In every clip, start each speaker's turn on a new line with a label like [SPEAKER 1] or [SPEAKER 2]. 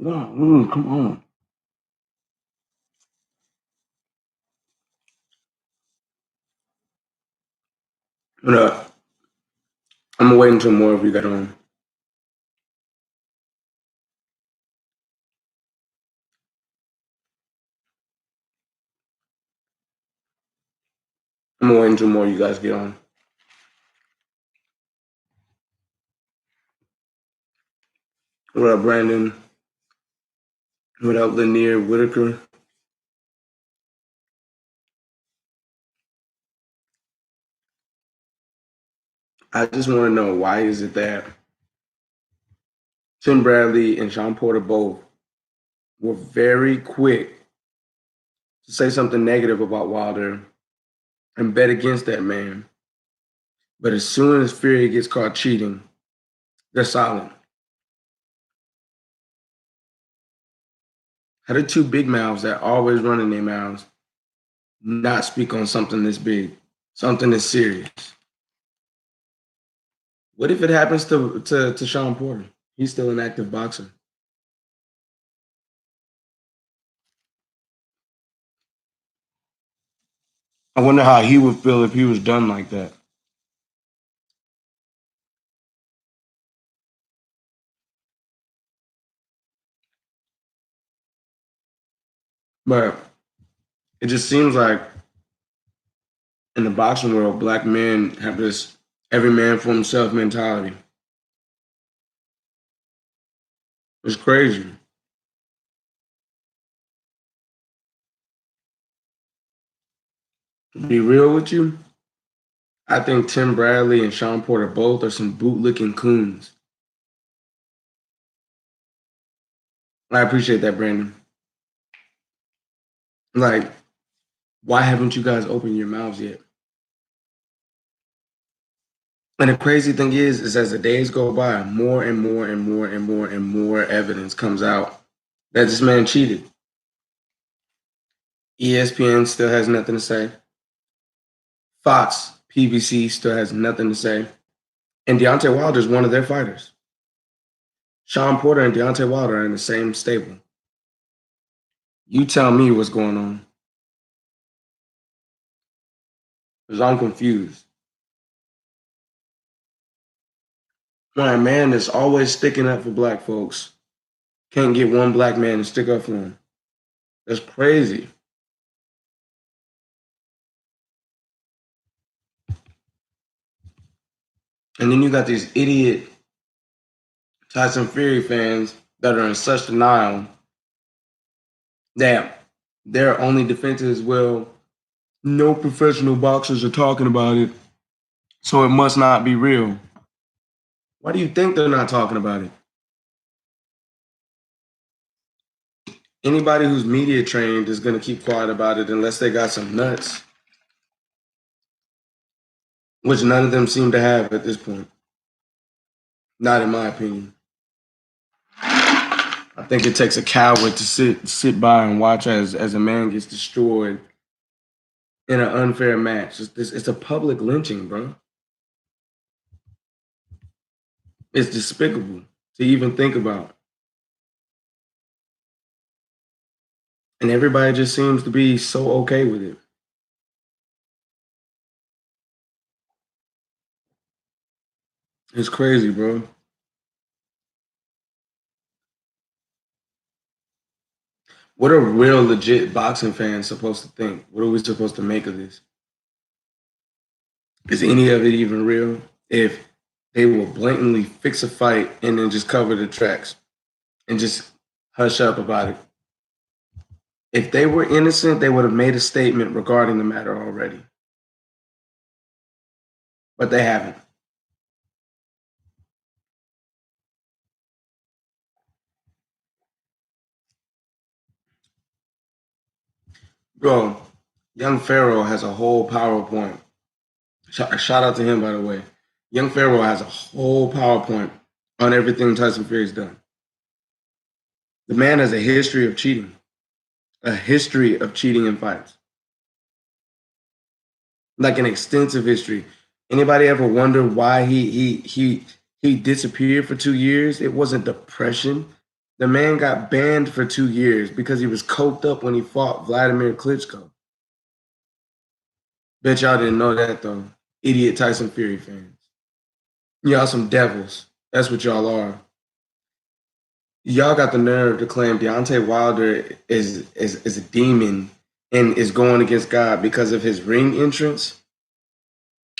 [SPEAKER 1] Come on. But, I'm gonna wait until more of you get on. I'm gonna wait until more of you guys get on. What up, Brandon? What up, Lanier Whitaker? I just want to know, why is it that Tim Bradley and Shawn Porter both were very quick to say something negative about Wilder and bet against that man, but as soon as Fury gets caught cheating, they're silent. How do two big mouths that always run in their mouths not speak on something this big, something this serious? What if it happens to Shawn Porter? He's still an active boxer. I wonder how he would feel if he was done like that. But it just seems like in the boxing world, black men have this every man for himself mentality. It's crazy. To be real with you, I think Tim Bradley and Shawn Porter both are some bootlicking coons. I appreciate that, Brandon. Like, why haven't you guys opened your mouths yet? And the crazy thing is as the days go by, more and more and more and more and more evidence comes out that this man cheated. ESPN still has nothing to say. Fox, PBC still has nothing to say. And Deontay Wilder is one of their fighters. Shawn Porter and Deontay Wilder are in the same stable. You tell me what's going on. Because I'm confused. When a man that's always sticking up for black folks can't get one black man to stick up for him. That's crazy. And then you got these idiot Tyson Fury fans that are in such denial that their only defense is, well, no professional boxers are talking about it, so it must not be real. Why do you think they're not talking about it? Anybody who's media trained is going to keep quiet about it unless they got some nuts, which none of them seem to have at this point. Not in my opinion. I think it takes a coward to sit by and watch as a man gets destroyed in an unfair match. It's a public lynching, bro. It's despicable to even think about. And everybody just seems to be so okay with it. It's crazy, bro. What are real legit boxing fans supposed to think? What are we supposed to make of this? Is any of it even real? If they will blatantly fix a fight and then just cover the tracks and just hush up about it. If they were innocent, they would have made a statement regarding the matter already. But they haven't. Bro, Young Pharaoh has a whole PowerPoint. Shout out to him, by the way. Young Pharaoh has a whole PowerPoint on everything Tyson Fury's done. The man has a history of cheating in fights, like an extensive history. Anybody ever wonder why he disappeared for 2 years? It wasn't depression. The man got banned for 2 years because he was coked up when he fought Vladimir Klitschko. Bet y'all didn't know that though. Idiot Tyson Fury fans. Y'all some devils. That's what y'all are. Y'all got the nerve to claim Deontay Wilder is a demon and is going against God because of his ring entrance.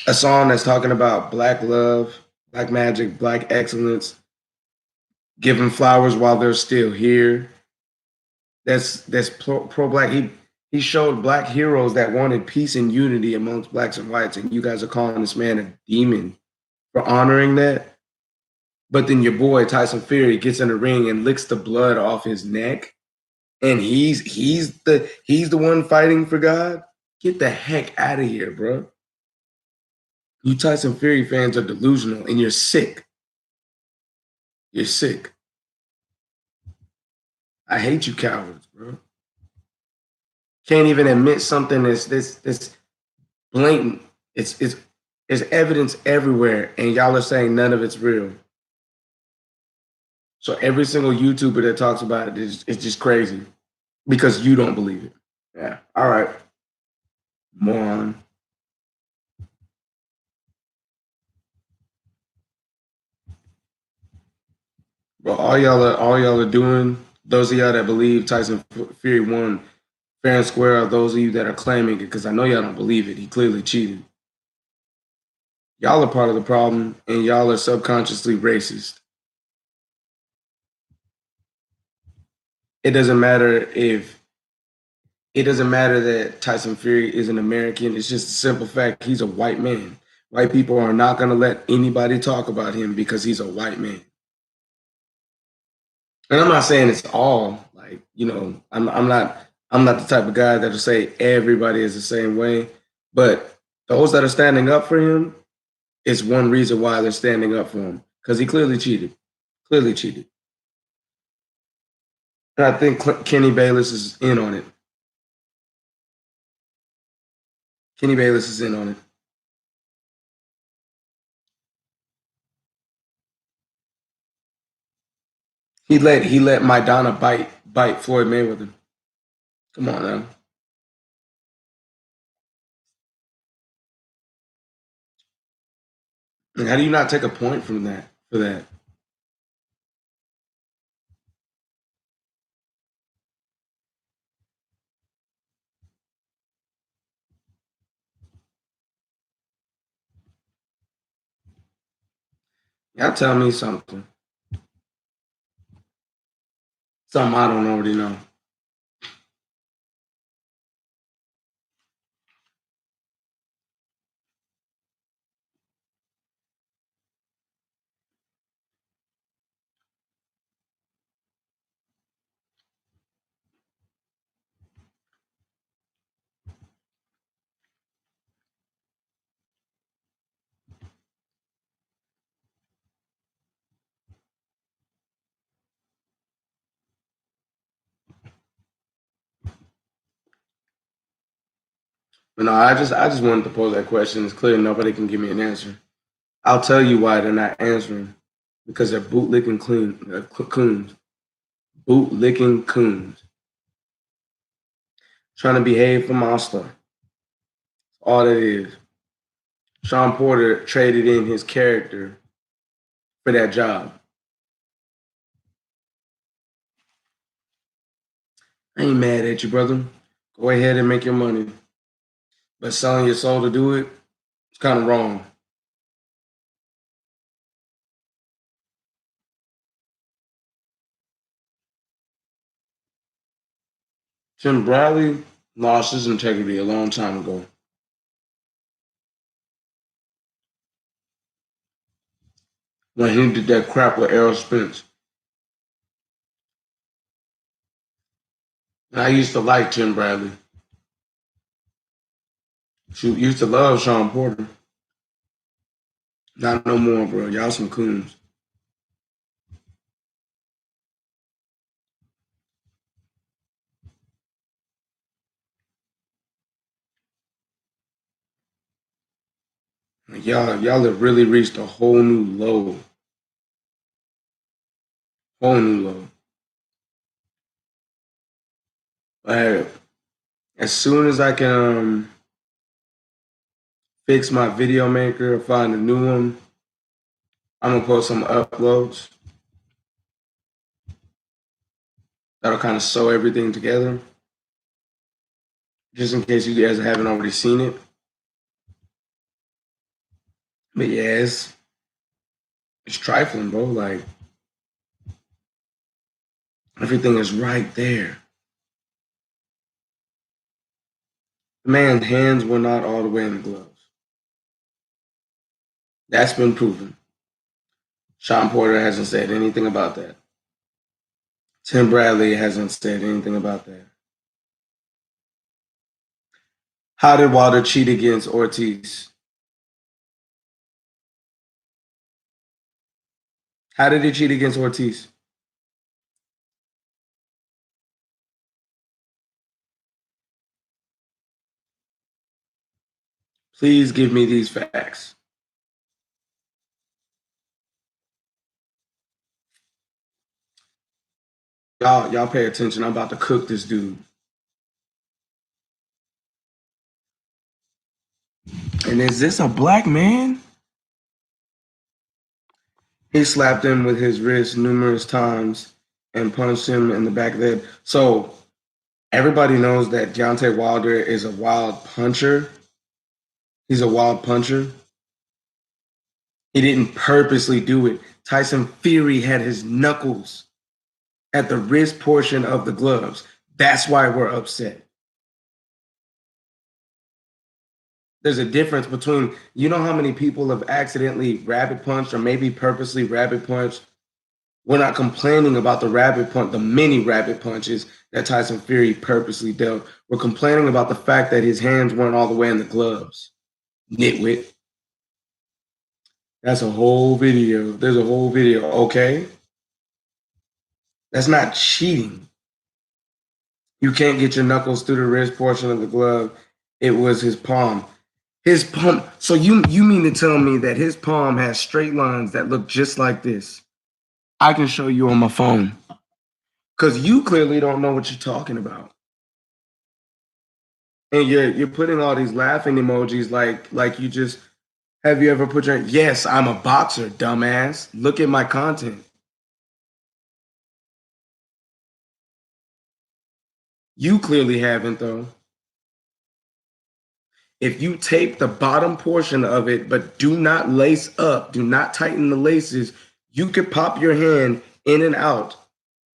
[SPEAKER 1] A song that's talking about black love, black magic, black excellence, giving flowers while they're still here. That's pro black. He showed black heroes that wanted peace and unity amongst blacks and whites, and you guys are calling this man a demon for honoring that. But then your boy Tyson Fury gets in the ring and licks the blood off his neck, and he's the one fighting for God. Get the heck out of here, bro. You Tyson Fury fans are delusional, and you're sick. You're sick. I hate you cowards, bro. Can't even admit something that's this blatant. It's there's evidence everywhere, and y'all are saying none of it's real. So every single YouTuber that talks about it is just crazy because you don't believe it. Yeah. All right. Moron. But all y'all are doing. Those of y'all that believe Tyson Fury won fair and square are those of you that are claiming it because I know y'all don't believe it. He clearly cheated. Y'all are part of the problem, and y'all are subconsciously racist. It doesn't matter if it doesn't matter that Tyson Fury is an American. It's just a simple fact he's a white man. White people are not going to let anybody talk about him because he's a white man. And I'm not saying it's all like I'm not the type of guy that'll say everybody is the same way, but those that are standing up for him, it's one reason why they're standing up for him because he clearly cheated, clearly cheated. And I think Kenny Bayless is in on it. Kenny Bayless is in on it. He let Maidana bite Floyd Mayweather. Come on now. And how do you not take a point from that for that? Y'all tell me something. Something I don't already know. But no, I just wanted to pose that question. It's clear nobody can give me an answer. I'll tell you why they're not answering. Because they're bootlicking coons. Bootlicking coons. Trying to behave for Monster. All that is. Shawn Porter traded in his character for that job. I ain't mad at you, brother. Go ahead and make your money. But selling your soul to do it, it's kind of wrong. Tim Bradley lost his integrity a long time ago. When he did that crap with Errol Spence. And I used to like Tim Bradley. She used to love Shawn Porter. Not no more, bro. Y'all some coons. Like, y'all have really reached a whole new low. Whole new low. Like, as soon as I can fix my video maker or find a new one, I'm gonna post some uploads that'll kind of sew everything together, just in case you guys haven't already seen it. But yeah, it's trifling, bro. Like everything is right there. The man's hands were not all the way in the gloves. That's been proven. Shawn Porter hasn't said anything about that. Tim Bradley hasn't said anything about that. How did Wilder cheat against Ortiz? How did he cheat against Ortiz? Please give me these facts. Y'all pay attention. I'm about to cook this dude. And is this a black man? He slapped him with his wrist numerous times and punched him in the back of the head. So everybody knows that Deontay Wilder is a wild puncher. He's a wild puncher. He didn't purposely do it. Tyson Fury had his knuckles at the wrist portion of the gloves. That's why we're upset. There's a difference between, you know how many people have accidentally rabbit punched or maybe purposely rabbit punched? We're not complaining about the rabbit punch, the many rabbit punches that Tyson Fury purposely dealt. We're complaining about the fact that his hands weren't all the way in the gloves. Nitwit. That's a whole video. There's a whole video. Okay. That's not cheating. You can't get your knuckles through the wrist portion of the glove. It was his palm. His palm. So you mean to tell me that his palm has straight lines that look just like this? I can show you on my phone. Because you clearly don't know what you're talking about. And you're putting all these laughing emojis like you just, have you ever put your, yes, I'm a boxer, dumbass. Look at my content. You clearly haven't, though. If you tape the bottom portion of it, but do not lace up, do not tighten the laces, you could pop your hand in and out.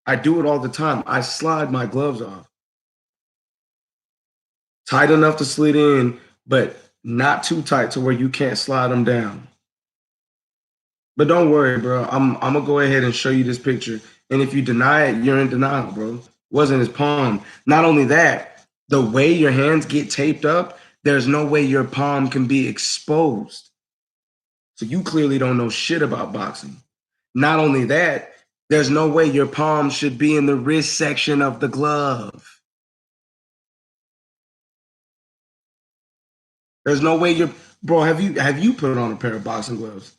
[SPEAKER 1] I do it all the time. I slide my gloves off. Tight enough to slid in, but not too tight to where you can't slide them down. But don't worry, bro. I'm gonna go ahead and show you this picture. And if you deny it, you're in denial, bro. It wasn't his palm. Not only that, the way your hands get taped up, there's no way your palm can be exposed. So you clearly don't know shit about boxing. Not only that, there's no way your palm should be in the wrist section of the glove. There's no way your bro, have you put on a pair of boxing gloves?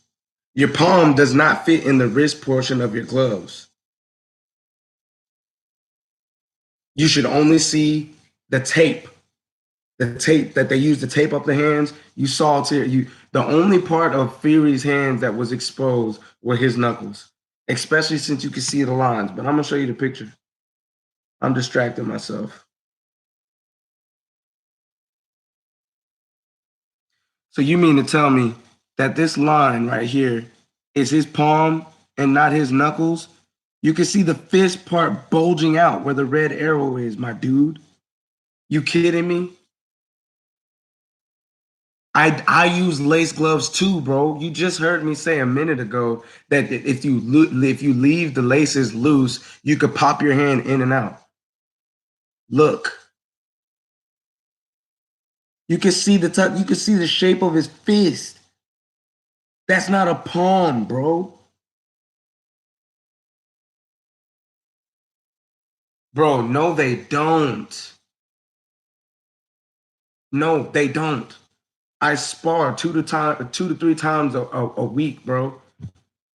[SPEAKER 1] Your palm does not fit in the wrist portion of your gloves. You should only see the tape that they use to tape up the hands. You saw it here. The only part of Fury's hands that was exposed were his knuckles, especially since you can see the lines. But I'm gonna show you the picture. I'm distracting myself. So you mean to tell me that this line right here is his palm and not his knuckles? You can see the fist part bulging out where the red arrow is, my dude. You kidding me? I use lace gloves too, bro. You just heard me say a minute ago that if you leave the laces loose, you could pop your hand in and out. Look, you can see the top. You can see the shape of his fist. That's not a palm, bro. Bro, no, they don't. No, they don't. I spar 2 to 3 times a week, bro.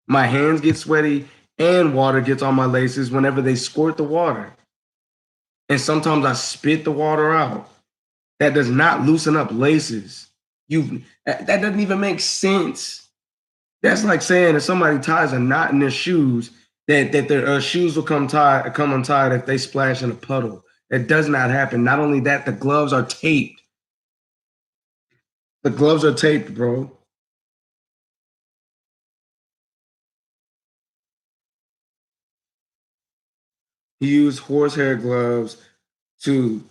[SPEAKER 1] My hands get sweaty and water gets on my laces whenever they squirt the water. and sometimes I spit the water out. That does not loosen up laces. That doesn't even make sense. That's like saying if somebody ties a knot in their shoes, that their shoes will come untied if they splash in a puddle. That does not happen. Not only that, the gloves are taped. The gloves are taped, bro. He used horsehair gloves to.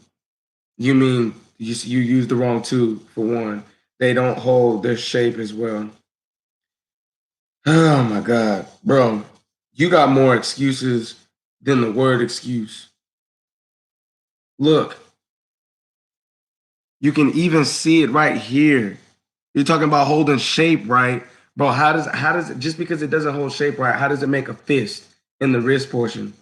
[SPEAKER 1] You mean you used the wrong two for one. They don't hold their shape as well. Oh my God, bro. You got more excuses than the word excuse. Look, you can even see it right here. You're talking about holding shape right. Bro, how does it just because it doesn't hold shape right, how does it make a fist in the wrist portion?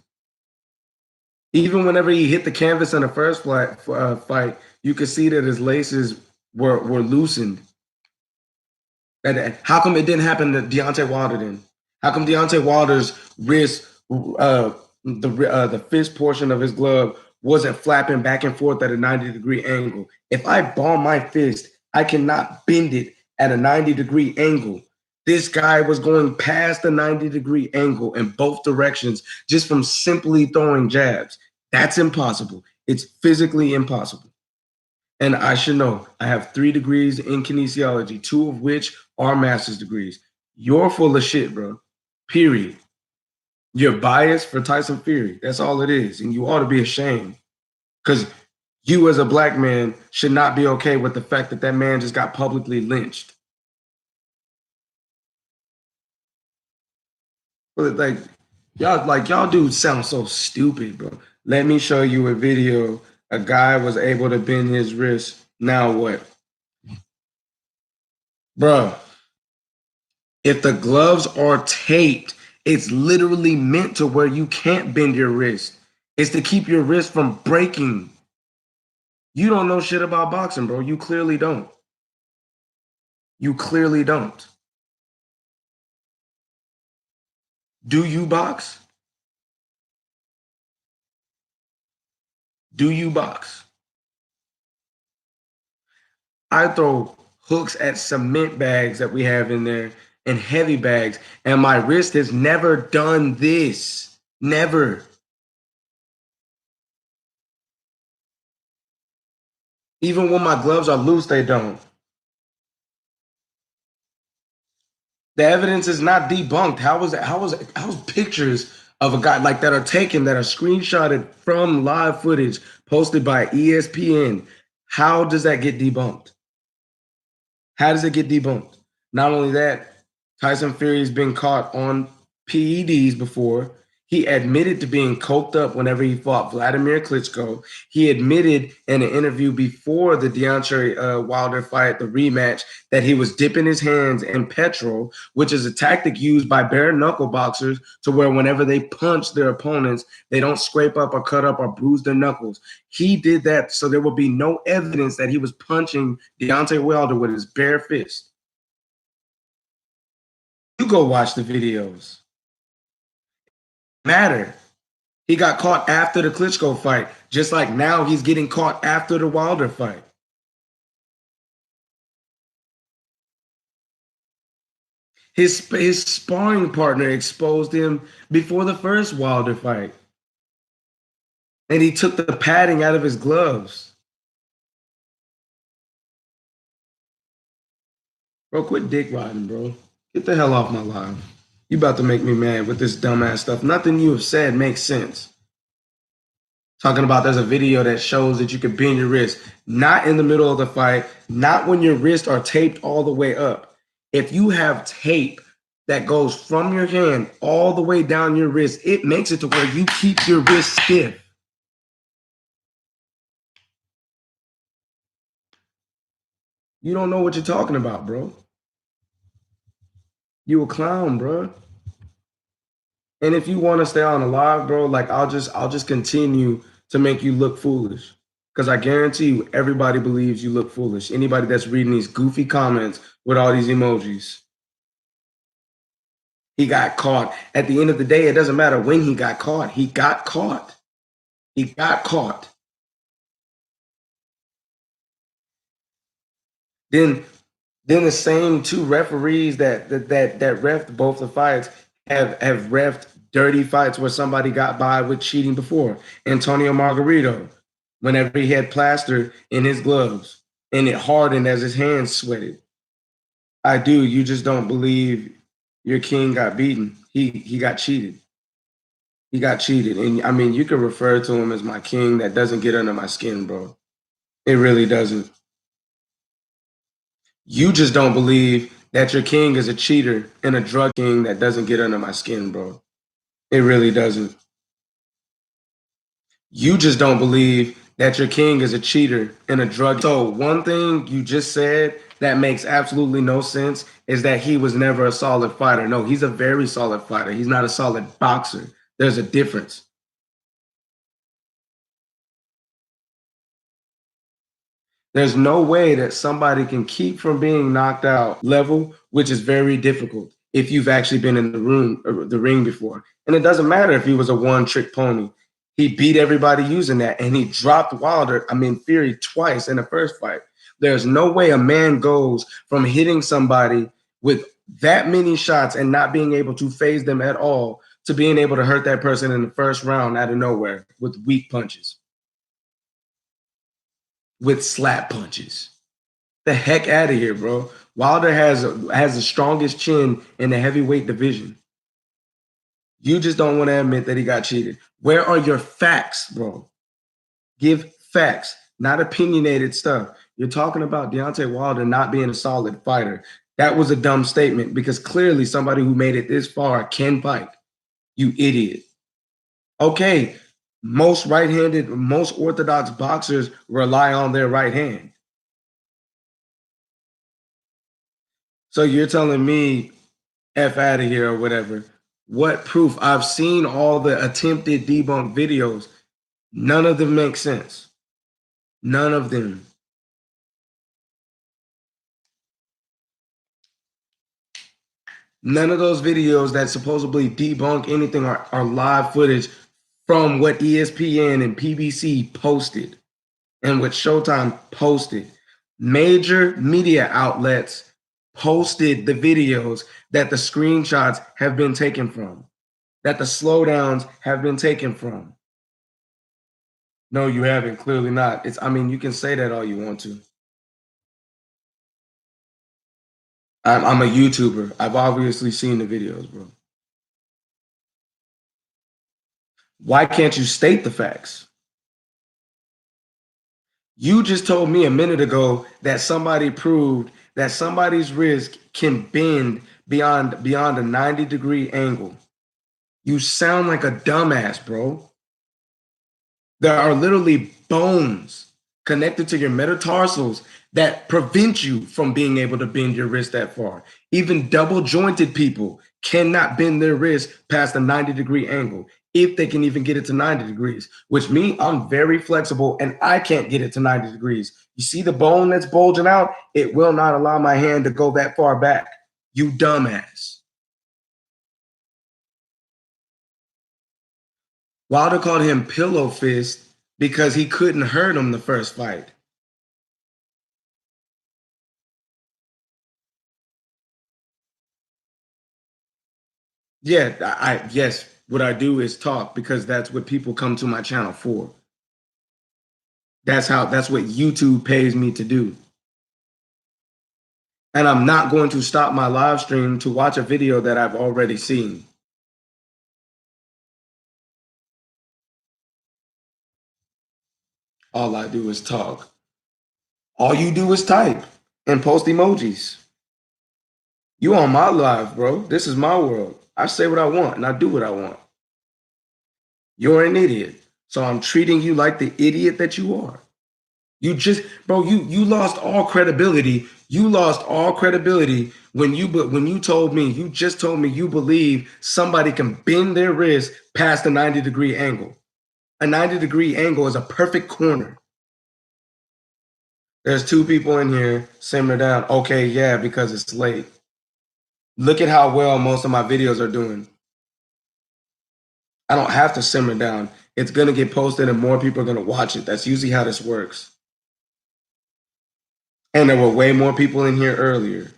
[SPEAKER 1] Even whenever he hit the canvas in the first fight, you could see that his laces were loosened. And how come it didn't happen to Deontay Wilder then? How come Deontay Wilder's wrist, the fist portion of his glove wasn't flapping back and forth at a 90-degree angle? If I ball my fist, I cannot bend it at a 90-degree angle. This guy was going past the 90-degree angle in both directions just from simply throwing jabs. That's impossible. It's physically impossible. And I should know I have 3 degrees in kinesiology, 2 of which are master's degrees. You're full of shit, bro. Period. You're biased for Tyson Fury. That's all it is. And you ought to be ashamed. Because you, as a black man, should not be okay with the fact that that man just got publicly lynched. But y'all dudes sound so stupid, bro. Let me show you a video. A guy was able to bend his wrist. Now what? Bro, if the gloves are taped, it's literally meant to where you can't bend your wrist. It's to keep your wrist from breaking. You don't know shit about boxing, bro. You clearly don't. You clearly don't. Do you box? Do you box? I throw hooks at cement bags that we have in there and heavy bags, and my wrist has never done this. Never. Even when my gloves are loose, they don't. The evidence is not debunked. How was pictures of a guy like that are taken that are screenshotted from live footage posted by ESPN? How does that get debunked? How does it get debunked? Not only that, Tyson Fury's been caught on PEDs before. He admitted to being coked up whenever he fought Vladimir Klitschko. He admitted in an interview before the Deontay Wilder fight, the rematch, that he was dipping his hands in petrol, which is a tactic used by bare knuckle boxers to where whenever they punch their opponents, they don't scrape up or cut up or bruise their knuckles. He did that so there will be no evidence that he was punching Deontay Wilder with his bare fist. You go watch the videos. Matter. He got caught after the Klitschko fight, just like now he's getting caught after the Wilder fight. His sparring partner exposed him before the first Wilder fight. And he took the padding out of his gloves. Bro, quit dick riding, bro. Get the hell off my live. You about to make me mad with this dumbass stuff. Nothing you have said makes sense. Talking about there's a video that shows that you can bend your wrist, not in the middle of the fight, not when your wrists are taped all the way up. If you have tape that goes from your hand all the way down your wrist, it makes it to where you keep your wrist stiff. You don't know what you're talking about, bro. You a clown, bro. And if you want to stay on the live, bro, like I'll just continue to make you look foolish. Because I guarantee you, everybody believes you look foolish. Anybody that's reading these goofy comments with all these emojis. He got caught. At the end of the day, it doesn't matter when he got caught. He got caught. He got caught. Then the same two referees that refed both the fights have refed dirty fights where somebody got by with cheating before. Antonio Margarito, whenever he had plaster in his gloves and it hardened as his hands sweated. I do. You just don't believe your king got beaten. He got cheated. He got cheated. And I mean, you could refer to him as my king. That doesn't get under my skin, bro. It really doesn't. You just don't believe that your king is a cheater and a drug king. That doesn't get under my skin, bro. It really doesn't. You just don't believe that your king is a cheater and a drug. So one thing you just said that makes absolutely no sense is that he was never a solid fighter. No, he's a very solid fighter. He's not a solid boxer. There's a difference. There's no way that somebody can keep from being knocked out level, which is very difficult if you've actually been in the room or the ring before. And it doesn't matter if he was a one-trick pony. He beat everybody using that, and he dropped Fury twice in the first fight. There's no way a man goes from hitting somebody with that many shots and not being able to phase them at all to being able to hurt that person in the first round out of nowhere with weak punches, with slap punches. The heck out of here, bro. Wilder has the strongest chin in the heavyweight division. You just don't want to admit that he got cheated. Where are your facts, bro? Give facts, not opinionated stuff. You're talking about Deontay Wilder not being a solid fighter. That was a dumb statement because clearly somebody who made it this far can fight. You idiot. Okay, most right-handed, most orthodox boxers rely on their right hand. So you're telling me F out of here or whatever. What proof? I've seen all the attempted debunk videos. None of them make sense. None of them. None of those videos that supposedly debunk anything are live footage from what ESPN and PBC posted and what Showtime posted. Major media outlets posted the videos that the screenshots have been taken from, that the slowdowns have been taken from. No, you haven't. Clearly not. You can say that all you want to. I'm a YouTuber. I've obviously seen the videos, bro. Why can't you state the facts? You just told me a minute ago that somebody proved that somebody's wrist can bend beyond a 90-degree angle. You sound like a dumbass, bro. There are literally bones connected to your metatarsals that prevent you from being able to bend your wrist that far. Even double jointed people cannot bend their wrist past a 90-degree angle if they can even get it to 90 degrees, which means I'm very flexible and I can't get it to 90 degrees. You see the bone that's bulging out? It will not allow my hand to go that far back. You dumbass. Wilder called him pillow fist because he couldn't hurt him the first fight. Yeah, yes, what I do is talk because that's what people come to my channel for. That's what YouTube pays me to do. And I'm not going to stop my live stream to watch a video that I've already seen. All I do is talk. All you do is type and post emojis. You on my live, bro. This is my world. I say what I want and I do what I want. You're an idiot. So I'm treating you like the idiot that you are. You just, bro, you lost all credibility. You lost all credibility when you told me, you just told me you believe somebody can bend their wrist past a 90-degree angle. A 90-degree angle is a perfect corner. There's two people in here, simmer down. Okay, yeah, because it's late. Look at how well most of my videos are doing. I don't have to simmer down. it's going to get posted and more people are going to watch it. That's usually how this works. And there were way more people in here earlier.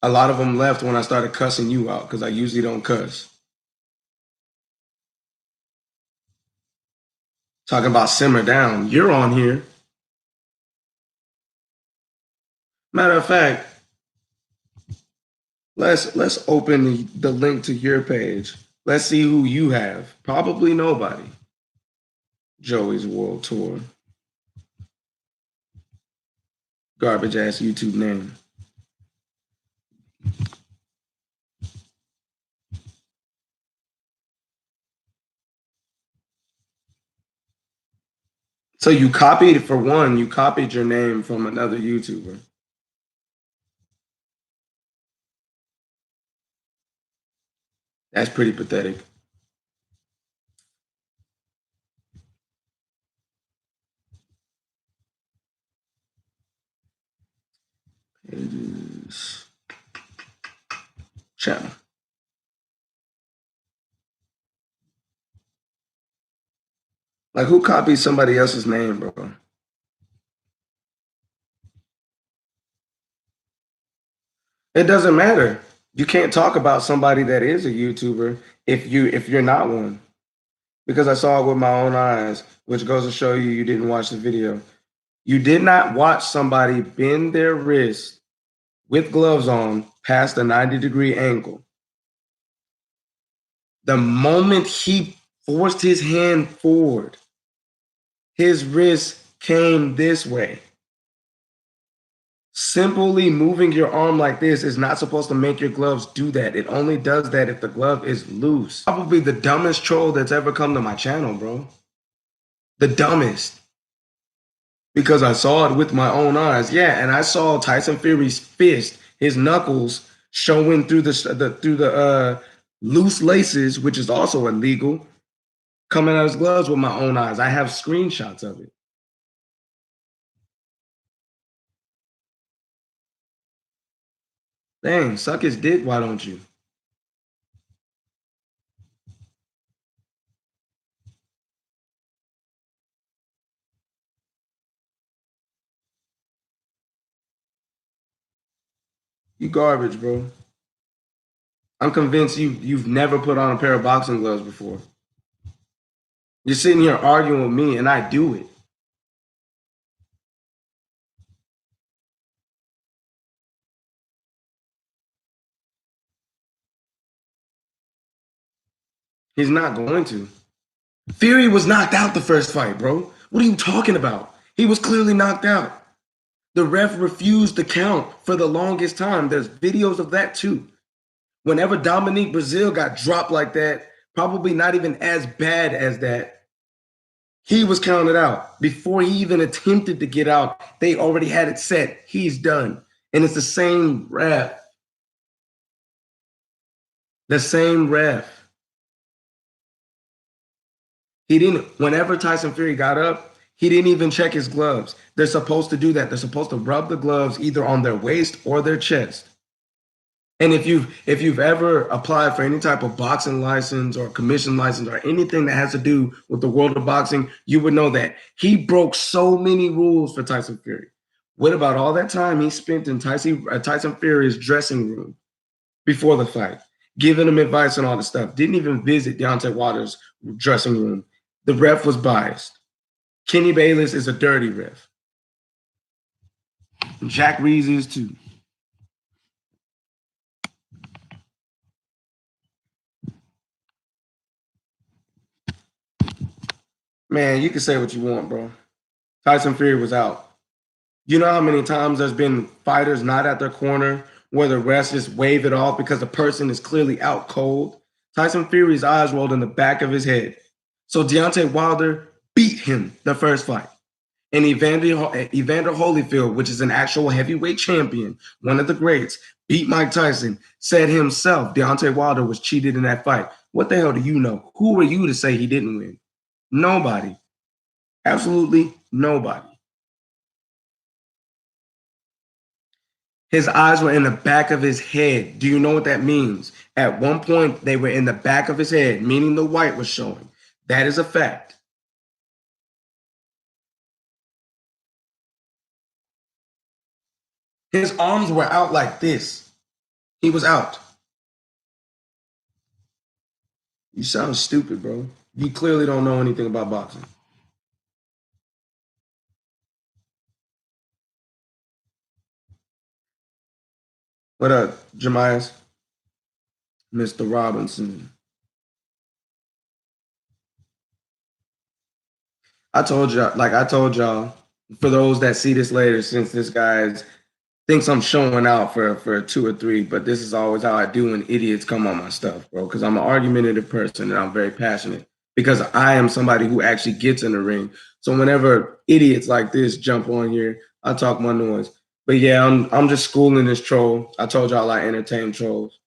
[SPEAKER 1] A lot of them left when I started cussing you out because I usually don't cuss. Talking about simmer down. You're on here. Matter of fact, let's open the link to your page. Let's see who you have. Probably nobody. Joey's World Tour. Garbage ass YouTube name. So you copied, for one, you copied your name from another YouTuber. That's pretty pathetic. Pages. Channel. Like, who copies somebody else's name, bro? It doesn't matter. You can't talk about somebody that is a YouTuber if you're not one. Because I saw it with my own eyes, which goes to show you didn't watch the video. You did not watch somebody bend their wrist with gloves on past a 90-degree angle. The moment he forced his hand forward, his wrist came this way. Simply moving your arm like this is not supposed to make your gloves do that. It only does that if the glove is loose. Probably the dumbest troll that's ever come to my channel, bro. The dumbest. Because I saw it with my own eyes. Yeah, and I saw Tyson Fury's fist, his knuckles showing through the loose laces, which is also illegal, coming out of his gloves with my own eyes. I have screenshots of it. Dang, suck his dick, why don't you? You garbage, bro. I'm convinced you've never put on a pair of boxing gloves before. You're sitting here arguing with me, and I do it. He's not going to. Fury was knocked out the first fight, bro. What are you talking about? He was clearly knocked out. The ref refused to count for the longest time. There's videos of that too. Whenever Dominique Brazil got dropped like that, probably not even as bad as that, he was counted out. Before he even attempted to get out, they already had it set. He's done. And it's the same ref. The same ref. He didn't, whenever Tyson Fury got up, he didn't even check his gloves. They're supposed to do that. They're supposed to rub the gloves either on their waist or their chest. And if you've ever applied for any type of boxing license or commission license or anything that has to do with the world of boxing, you would know that he broke so many rules for Tyson Fury. What about all that time he spent in Tyson Fury's dressing room before the fight, giving him advice and all this stuff? Didn't even visit Deontay Wilder's dressing room. The ref was biased. Kenny Bayless is a dirty ref. Jack Reese is too. Man, you can say what you want, bro. Tyson Fury was out. You know how many times there's been fighters not at their corner where the refs just wave it off because the person is clearly out cold? Tyson Fury's eyes rolled in the back of his head. So Deontay Wilder beat him the first fight. And Evander Holyfield, which is an actual heavyweight champion, one of the greats, beat Mike Tyson, said himself Deontay Wilder was cheated in that fight. What the hell do you know? Who are you to say he didn't win? Nobody. Absolutely nobody. His eyes were in the back of his head. Do you know what that means? At one point, they were in the back of his head, meaning the white was showing. That is a fact. His arms were out like this. He was out. You sound stupid, bro. You clearly don't know anything about boxing. What up, Jemias? Mr. Robinson. I told y'all, for those that see this later, since this guy thinks I'm showing out for two or three, but this is always how I do when idiots come on my stuff, bro. Because I'm an argumentative person and I'm very passionate. Because I am somebody who actually gets in the ring. So whenever idiots like this jump on here, I talk my noise. But yeah, I'm just schooling this troll. I told y'all I entertain trolls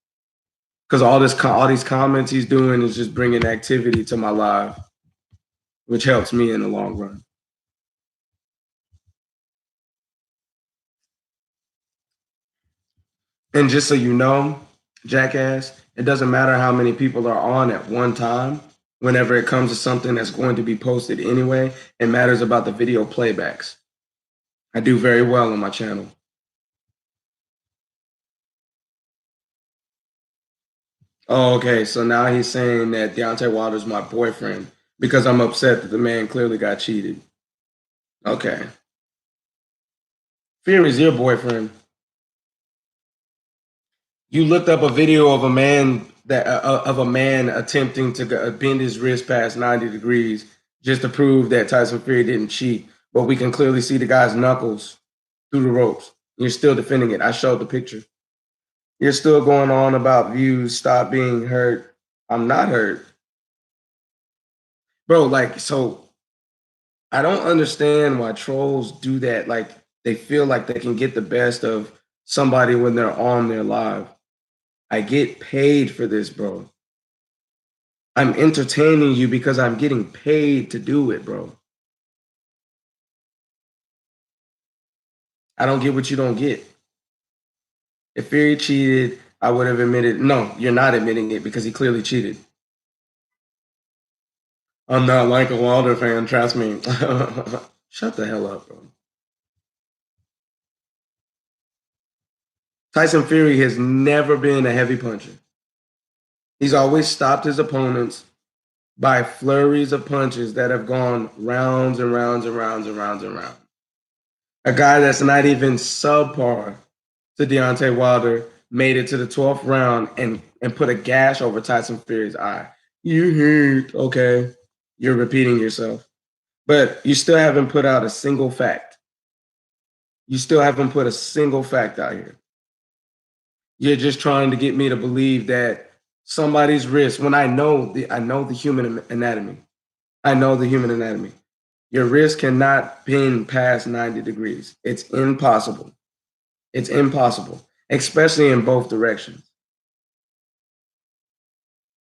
[SPEAKER 1] because all these comments he's doing is just bringing activity to my live, which helps me in the long run. And just so you know, jackass, it doesn't matter how many people are on at one time. Whenever it comes to something that's going to be posted anyway, it matters about the video playbacks. I do very well on my channel. Oh, okay. So now he's saying that Deontay Wilder's my boyfriend because I'm upset that the man clearly got cheated. Okay. Fury's your boyfriend. You looked up a video of a man attempting to bend his wrist past 90 degrees just to prove that Tyson Fury didn't cheat, but we can clearly see the guy's knuckles through the ropes. You're still defending it. I showed the picture. You're still going on about views. Stop being hurt. I'm not hurt, bro. Like, so I don't understand why trolls do that. Like, they feel like they can get the best of somebody when they're on their live. I get paid for this, bro. I'm entertaining you because I'm getting paid to do it, bro. I don't get what you don't get. If Fury cheated, I would have admitted. No, you're not admitting it because he clearly cheated. I'm not like a Wilder fan, trust me. Shut the hell up, bro. Tyson Fury has never been a heavy puncher. He's always stopped his opponents by flurries of punches that have gone rounds and rounds and rounds and rounds and rounds. A guy that's not even subpar to Deontay Wilder made it to the 12th round and put a gash over Tyson Fury's eye. You hate, okay. You're repeating yourself. But you still haven't put out a single fact. You still haven't put a single fact out here. You're just trying to get me to believe that somebody's wrist, when I know the human anatomy. I know the human anatomy. Your wrist cannot bend past 90 degrees. It's impossible. It's impossible, especially in both directions.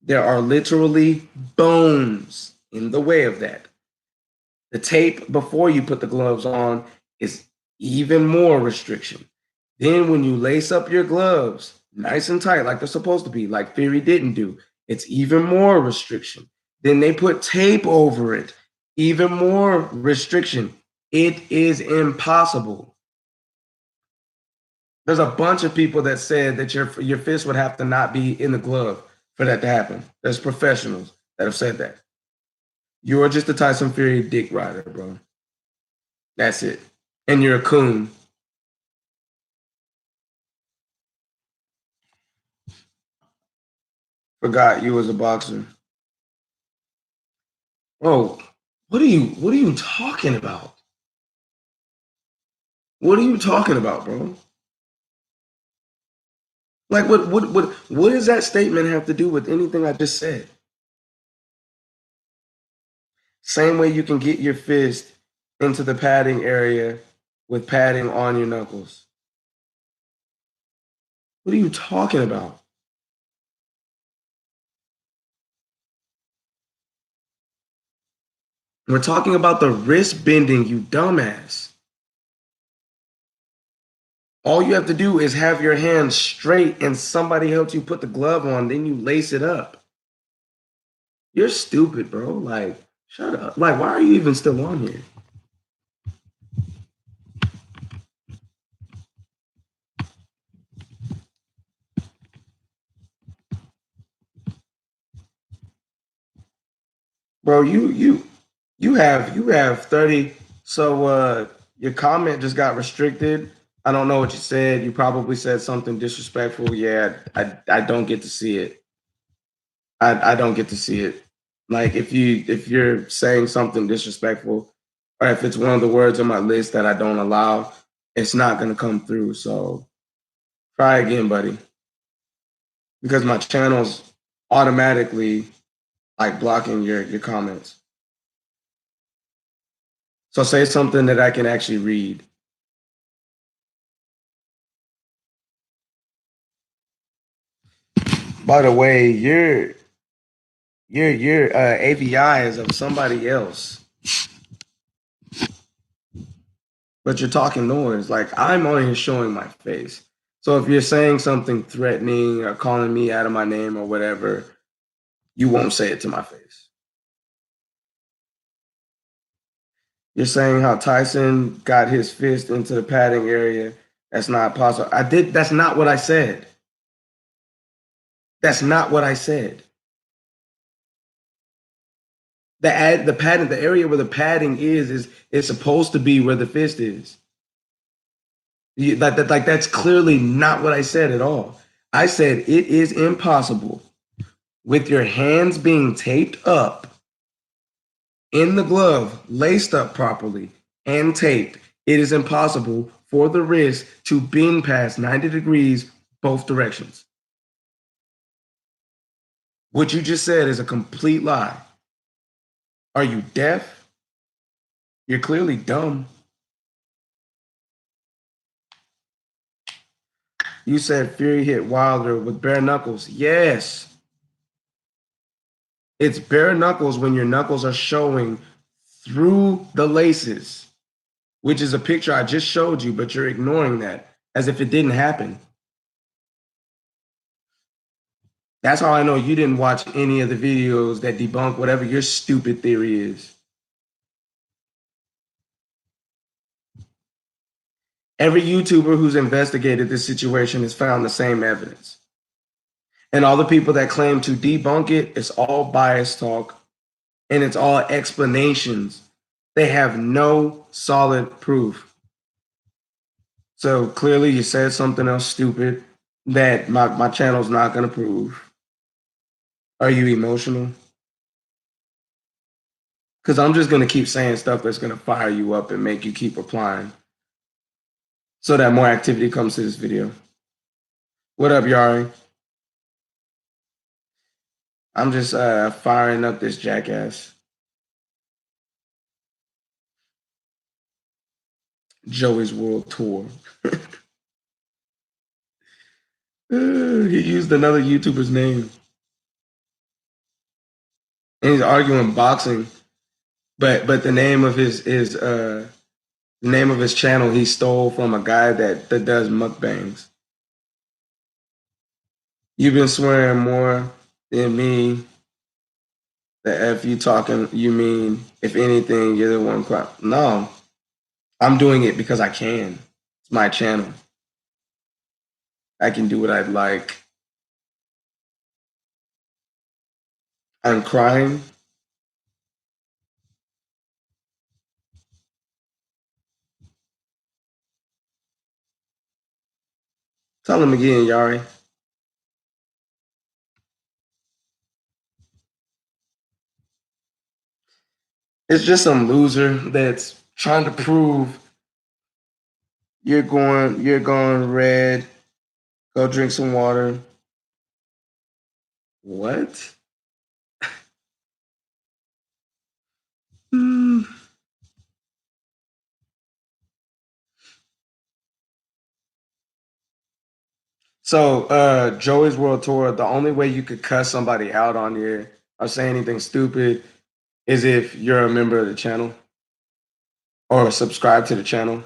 [SPEAKER 1] There are literally bones in the way of that. The tape before you put the gloves on is even more restriction. Then when you lace up your gloves nice and tight, like they're supposed to be, like Fury didn't do, it's even more restriction. Then they put tape over it, even more restriction. It is impossible. There's a bunch of people that said that your fist would have to not be in the glove for that to happen. There's professionals that have said that. You're just a Tyson Fury dick rider, bro. That's it. And you're a coon. Forgot you was a boxer. Bro, what are you talking about? What are you talking about, bro? Like what does that statement have to do with anything I just said? Same way you can get your fist into the padding area with padding on your knuckles. What are you talking about? We're talking about the wrist bending, you dumbass. All you have to do is have your hand straight and somebody helps you put the glove on, then you lace it up. You're stupid, bro. Like, shut up. Like, why are you even still on here? Bro, you have 30. So your comment just got restricted. I don't know what you said. You probably said something disrespectful. Yeah, I don't get to see it. I don't get to see it. Like if you're saying something disrespectful, or if it's one of the words on my list that I don't allow, it's not gonna come through. So try again, buddy. Because my channel's automatically like blocking your comments. So say something that I can actually read. By the way, your AVI is of somebody else, but you're talking noise. Like I'm on here showing my face. So if you're saying something threatening or calling me out of my name or whatever, you won't say it to my face. You're saying how Tyson got his fist into the padding area. That's not possible. I did. That's not what I said. That's not what I said. The padding, the area where the padding is supposed to be where the fist is. Like that's clearly not what I said at all. I said it is impossible with your hands being taped up in the glove, laced up properly and taped. It is impossible for the wrist to bend past 90 degrees both directions. What you just said is a complete lie. Are you deaf? You're clearly dumb. You said Fury hit Wilder with bare knuckles. Yes. It's bare knuckles when your knuckles are showing through the laces, which is a picture I just showed you, but you're ignoring that as if it didn't happen. That's how I know you didn't watch any of the videos that debunk whatever your stupid theory is. Every YouTuber who's investigated this situation has found the same evidence. And all the people that claim to debunk it, it's all bias talk and it's all explanations. They have no solid proof. So clearly you said something else stupid that my channel's not going to prove. Are you emotional? Because I'm just going to keep saying stuff that's going to fire you up and make you keep replying so that more activity comes to this video. What up, Yari? I'm just firing up this jackass. Joey's World Tour. He used another YouTuber's name. And he's arguing boxing, but the name of the name of his channel he stole from a guy that does mukbangs. You've been swearing more than me. The F you talking, you mean, if anything, you're the one crying. No, I'm doing it because I can. It's my channel. I can do what I'd like. I'm crying. Tell him again, Yari. It's just some loser that's trying to prove you're going red. Go drink some water. What? Hmm. So, Joey's World Tour, the only way you could cuss somebody out on here or say anything stupid is if you're a member of the channel or subscribe to the channel.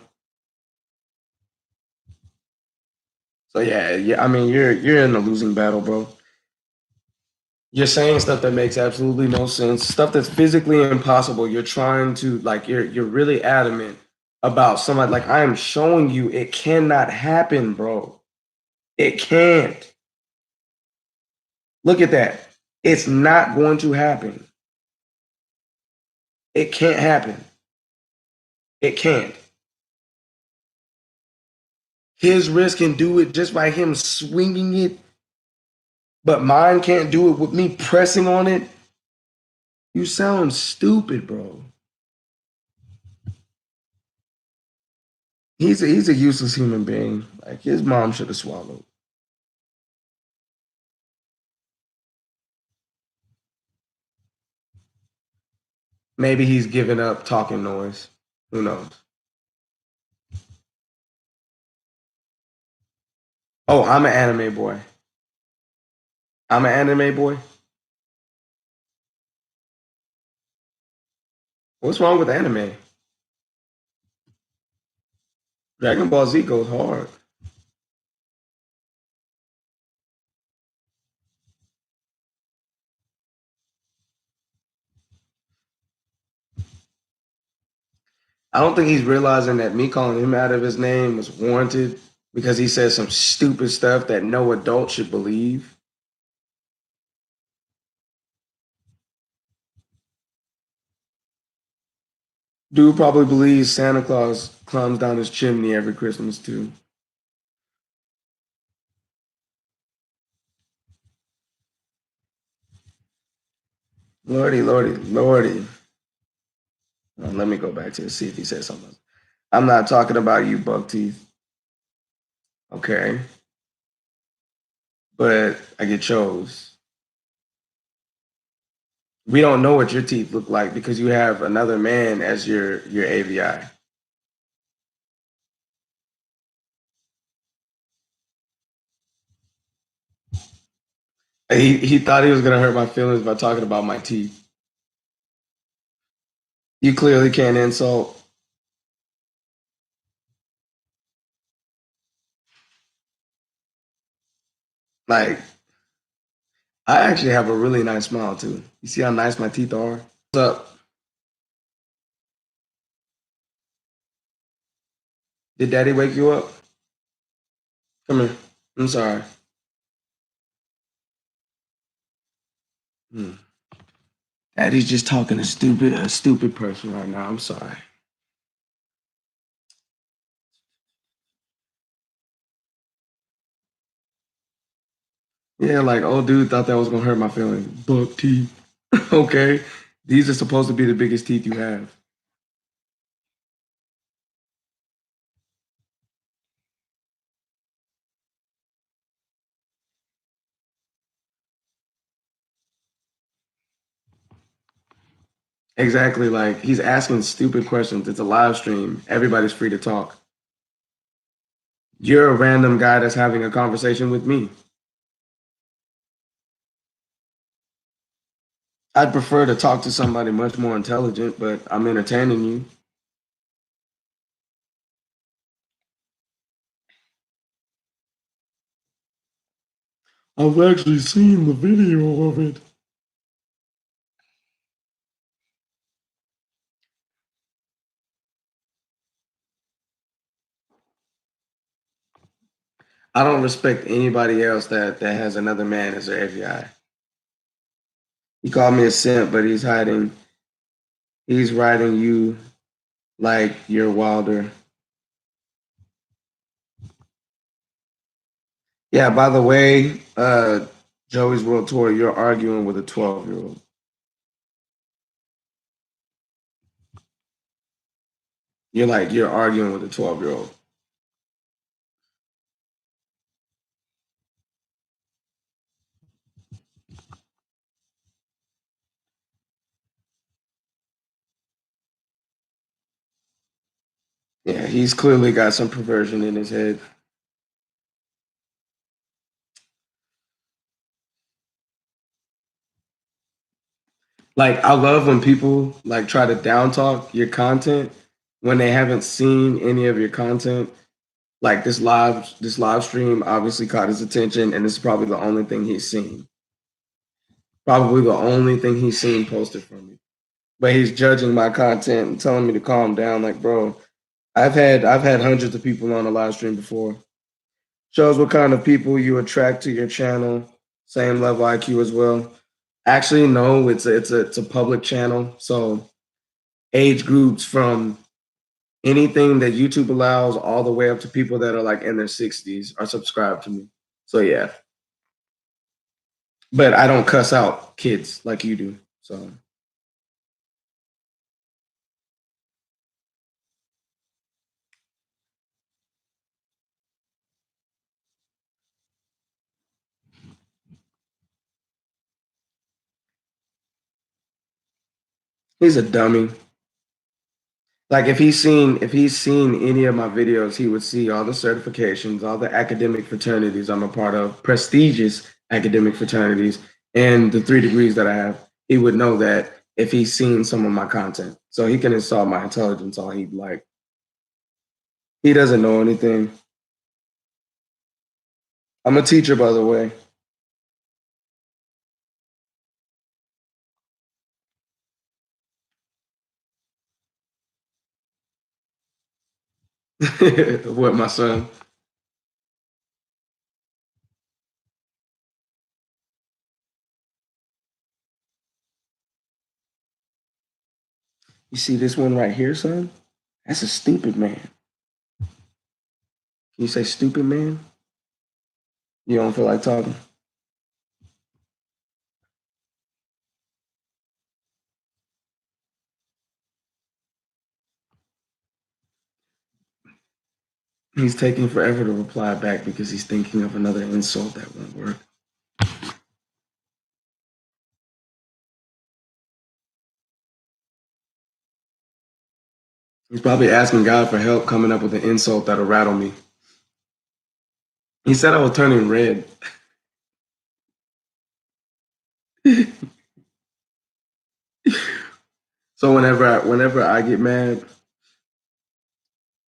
[SPEAKER 1] So yeah, I mean you're in a losing battle, bro. You're saying stuff that makes absolutely no sense, stuff that's physically impossible. You're trying to like you're really adamant about somebody like I am showing you it cannot happen, bro. It can't. Look at that. It's not going to happen. It can't happen. It can't. His wrist can do it just by him swinging it, but mine can't do it with me pressing on it. You sound stupid, bro. He's a useless human being. Like his mom should have swallowed. Maybe he's given up talking noise. Who knows? Oh, I'm an anime boy. I'm an anime boy. What's wrong with anime? Dragon Ball Z goes hard. I don't think he's realizing that me calling him out of his name was warranted because he said some stupid stuff that no adult should believe. Dude probably believes Santa Claus climbs down his chimney every Christmas too. Lordy, lordy, lordy. Let me go back to it, see if he said something. I'm not talking about you, buck teeth. Okay. But I get chose. We don't know what your teeth look like because you have another man as your AVI. He thought he was gonna hurt my feelings by talking about my teeth. You clearly can't insult. Like I actually have a really nice smile too. You see how nice my teeth are? What's up? Did daddy wake you up? Come here. I'm sorry. Hmm. Daddy's just talking a stupid person right now. I'm sorry. Yeah, like old dude thought that was gonna hurt my feelings. Buck teeth. Okay. These are supposed to be the biggest teeth you have. Exactly. Like he's asking stupid questions. It's a live stream. Everybody's free to talk. You're a random guy that's having a conversation with me. I'd prefer to talk to somebody much more intelligent, but I'm entertaining you. I've actually seen the video of it. I don't respect anybody else that has another man as their FBI. He called me a simp, but he's writing you like you're Wilder. Yeah, by the way, Joey's World Tour, you're arguing with a 12-year-old. You're arguing with a 12-year-old. Yeah, he's clearly got some perversion in his head. Like I love when people like try to down talk your content when they haven't seen any of your content. Like this live stream obviously caught his attention, and this is probably the only thing he's seen. Probably the only thing he's seen posted from me. But he's judging my content and telling me to calm down. Like, bro, I've had hundreds of people on a live stream before. Shows what kind of people you attract to your channel. Same level IQ as well. Actually, no, it's a public channel. So age groups from anything that YouTube allows all the way up to people that are like in their 60s are subscribed to me. So yeah. But I don't cuss out kids like you do. So he's a dummy. Like if he's seen any of my videos, he would see all the certifications, all the academic fraternities I'm a part of, prestigious academic fraternities, and the 3 degrees that I have. He would know that if he's seen some of my content. So he can insult my intelligence all he'd like. He doesn't know anything. I'm a teacher, by the way. What, my son? You see this one right here, son? That's a stupid man. Can you say stupid man? You don't feel like talking? He's taking forever to reply back because he's thinking of another insult that won't work. He's probably asking God for help coming up with an insult that'll rattle me. He said I was turning red. So whenever I get mad,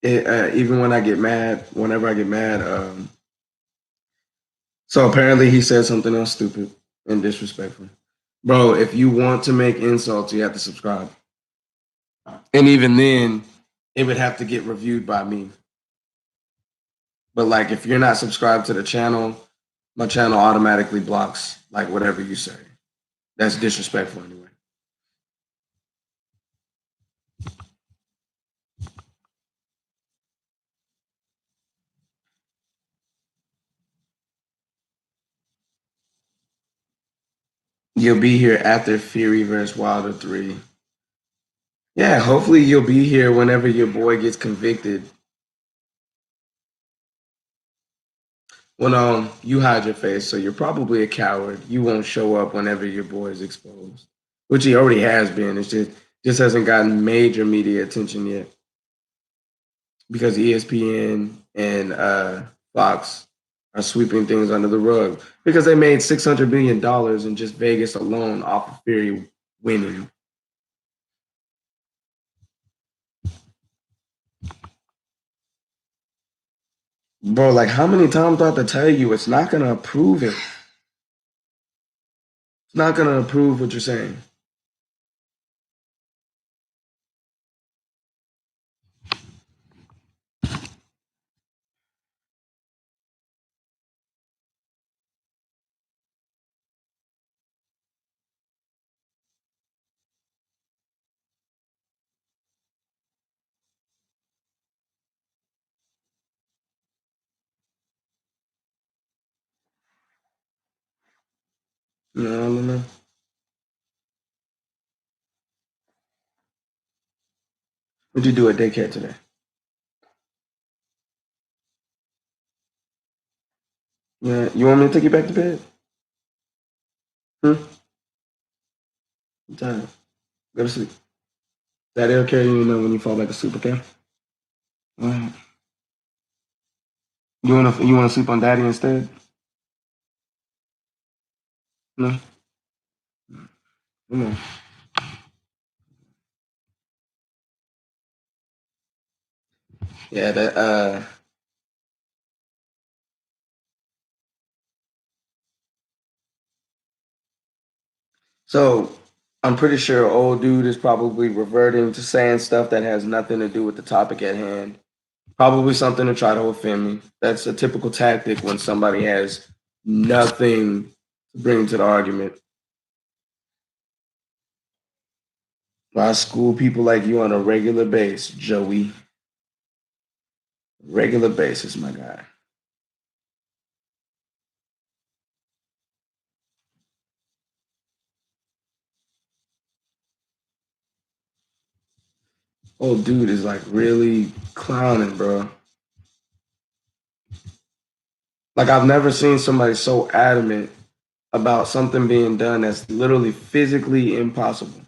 [SPEAKER 1] even when I get mad, whenever I get mad, so apparently he said something else stupid and disrespectful. Bro, if you want to make insults, you have to subscribe. And even then, it would have to get reviewed by me. But like if you're not subscribed to the channel, my channel automatically blocks like whatever you say. That's disrespectful anyway. You'll be here after Fury versus Wilder 3. Yeah, hopefully you'll be here whenever your boy gets convicted. Well, no, you hide your face, so you're probably a coward. You won't show up whenever your boy is exposed, which he already has been. It's just hasn't gotten major media attention yet because ESPN and Fox are sweeping things under the rug because they made $600 million in just Vegas alone off of Fury winning. Bro, like how many times do I have to tell you it's not gonna approve it? It's not gonna approve what you're saying. No, no, no. What'd you do at daycare today? Yeah, you want me to take you back to bed? Hmm? I'm tired. Go to sleep. Daddy'll carry you, when you fall back asleep, okay? All right. You wanna sleep on daddy instead? No? Come on. Yeah, that So I'm pretty sure old dude is probably reverting to saying stuff that has nothing to do with the topic at hand. Probably something to try to offend me. That's a typical tactic when somebody has nothing to bring to the argument. I school people like you on a regular basis, Joey. Regular basis, my guy. Old dude is like really clowning, bro. Like I've never seen somebody so adamant about something being done that's literally physically impossible.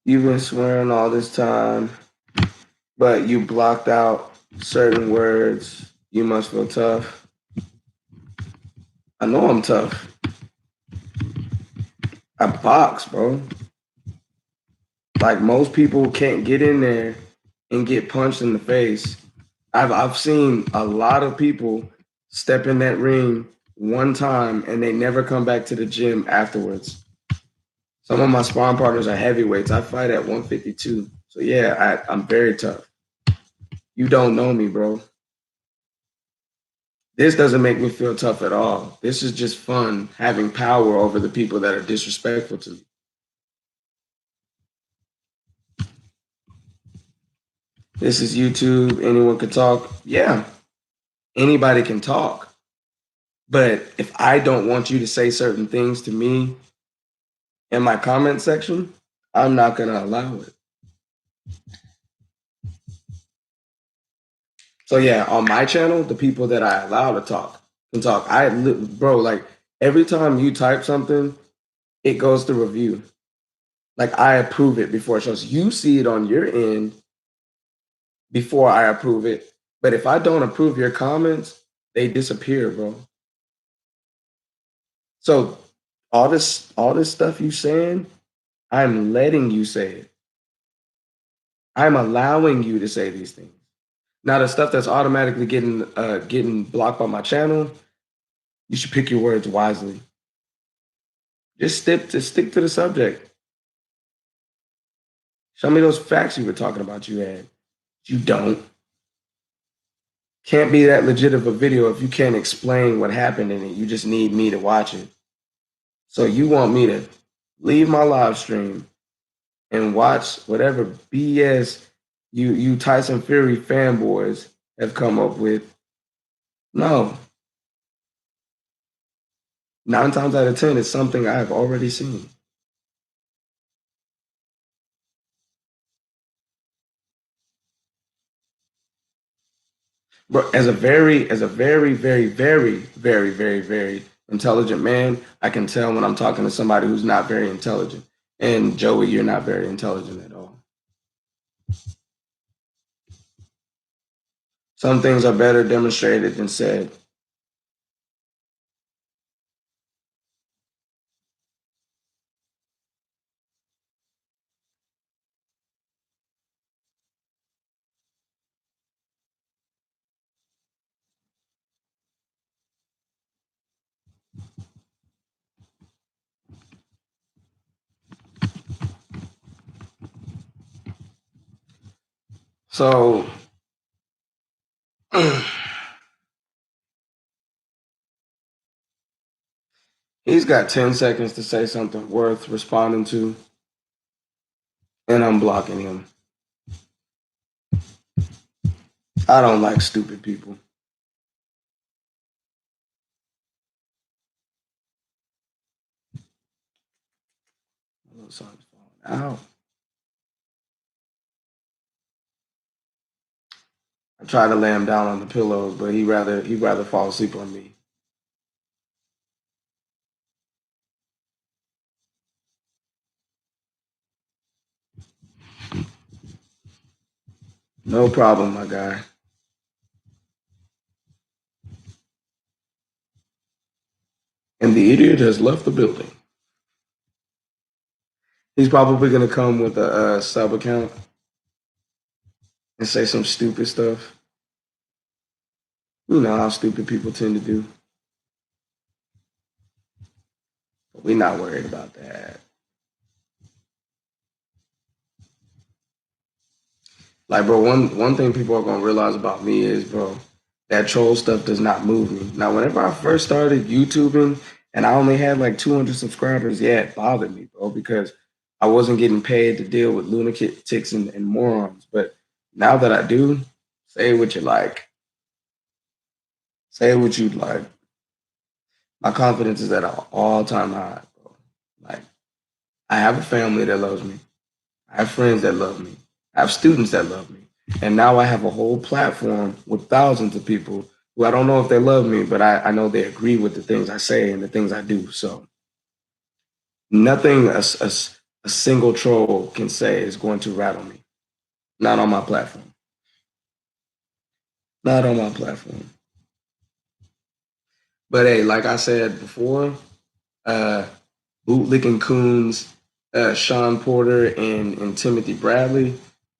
[SPEAKER 1] You've been swearing all this time, but you blocked out certain words. You must feel tough. I know I'm tough. I box, bro. Like most people can't get in there and get punched in the face. I've seen a lot of people step in that ring one time and they never come back to the gym afterwards. Some of my sparring partners are heavyweights. I fight at 152. So yeah, I'm very tough. You don't know me, bro. This doesn't make me feel tough at all. This is just fun having power over the people that are disrespectful to me. This is YouTube. Anyone can talk. Yeah, anybody can talk. But if I don't want you to say certain things to me in my comment section, I'm not going to allow it. So yeah, on my channel, the people that I allow to talk can talk. Bro, like every time you type something, it goes to review. Like I approve it before it shows. You see it on your end before I approve it. But if I don't approve your comments, they disappear, bro. So all this stuff you saying, I'm letting you say it. I'm allowing you to say these things. Now the stuff that's automatically getting blocked by my channel, you should pick your words wisely. Just stick to the subject. Show me those facts you were talking about you had. You don't. Can't be that legit of a video if you can't explain what happened in it. You just need me to watch it. So you want me to leave my live stream and watch whatever BS you Tyson Fury fanboys have come up with. No. 9 times out of 10, it's something I've already seen. But as a very intelligent man, I can tell when I'm talking to somebody who's not very intelligent. And Joey, you're not very intelligent at all. Some things are better demonstrated than said. So he's got 10 seconds to say something worth responding to, and I'm blocking him. I don't like stupid people. My little son's falling out. I tried to lay him down on the pillows, but he'd rather fall asleep on me. No problem, my guy. And the idiot has left the building. He's probably gonna come with a sub account and say some stupid stuff. You know how stupid people tend to do. But we're not worried about that. Like, bro, one thing people are gonna realize about me is, bro, that troll stuff does not move me. Now, whenever I first started YouTubing and I only had like 200 subscribers, yeah, it bothered me, bro, because I wasn't getting paid to deal with lunatics and morons. But now that I do, say what you like, say what you'd like. My confidence is at an all-time high, bro. Like, I have a family that loves me. I have friends that love me. I have students that love me. And now I have a whole platform with thousands of people who I don't know if they love me, but I know they agree with the things I say and the things I do. So nothing a single troll can say is going to rattle me. Not on my platform. Not on my platform. But hey, like I said before, uh, Bootlicking Coons, Shawn Porter, and Timothy Bradley,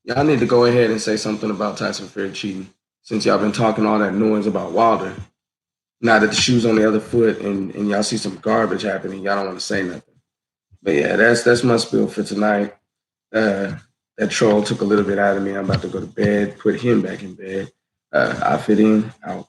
[SPEAKER 1] y'all need to go ahead and say something about Tyson Fury cheating since y'all been talking all that noise about Wilder. Now that the shoe's on the other foot and y'all see some garbage happening, y'all don't want to say nothing. But yeah, that's my spiel for tonight. That troll took a little bit out of me. I'm about to go to bed, put him back in bed. I fit in, out.